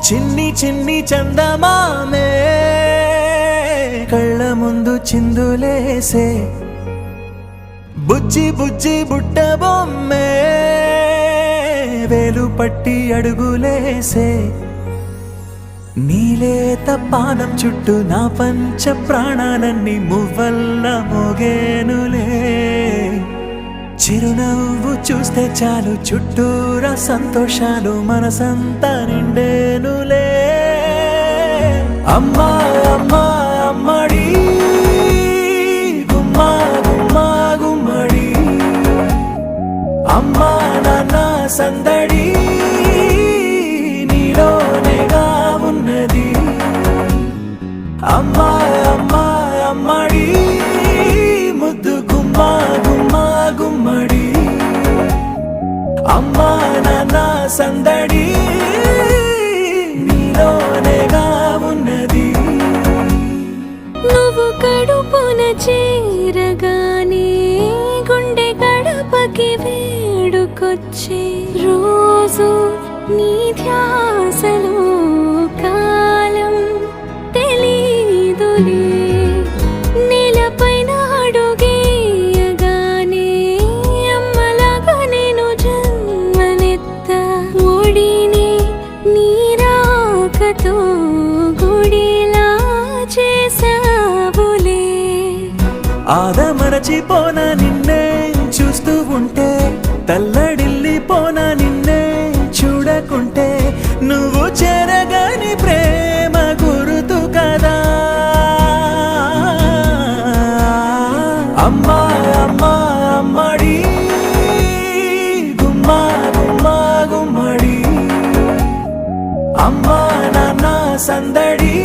చిన్ని చిన్ని చందమామే కళ్ళ ముందు చిందులేసే బుజ్జి బుజ్జి బుట్ట బొమ్మే వేలు పట్టి అడుగులేసే నీలేత పానం చుట్టూ నా పంచ ప్రాణాలన్నీ మువ్వల్ల మోగేనులే చిరునవ్వు చూస్తే చాలు చుట్టూరా సంతోషాలు మనసంతా నిండేనులే అమ్మా అమ్మా అమ్మడి గుమ్మా గుమ్మా గుమ్మడి అమ్మా నాన్న సందడి నీలోనేగా ఉన్నది అమ్మా అమ్మా అమ్మడి ముద్దు గుమ్మా గుమ్మా గుమ్మడి అమ్మా నాన్న సందడి నీలోనేగా ఉన్నది నువ్వు కడుపున చేరగానే గుండె గడపకి వేడుకొచ్చే రోజు నీ ధ్యాసలో కాలం తెలీదులే నేలపైన అడుగేయగానే అమ్మలాగా నేను జన్మనెత్త ఒడిని నీ రాకతో గుడిలా చేసావులే ఆదమరచిపోన నిన్నే చూస్తూ ఉంటే తల్లడిల్లిపోన నిన్నే చూడకుంటే నువ్వు చెరగని ప్రేమ గురుతు కదా అమ్మా అమ్మా అమ్మడి గుమ్మా గుమ్మా గుమ్మడి అమ్మా నాన్న సందడి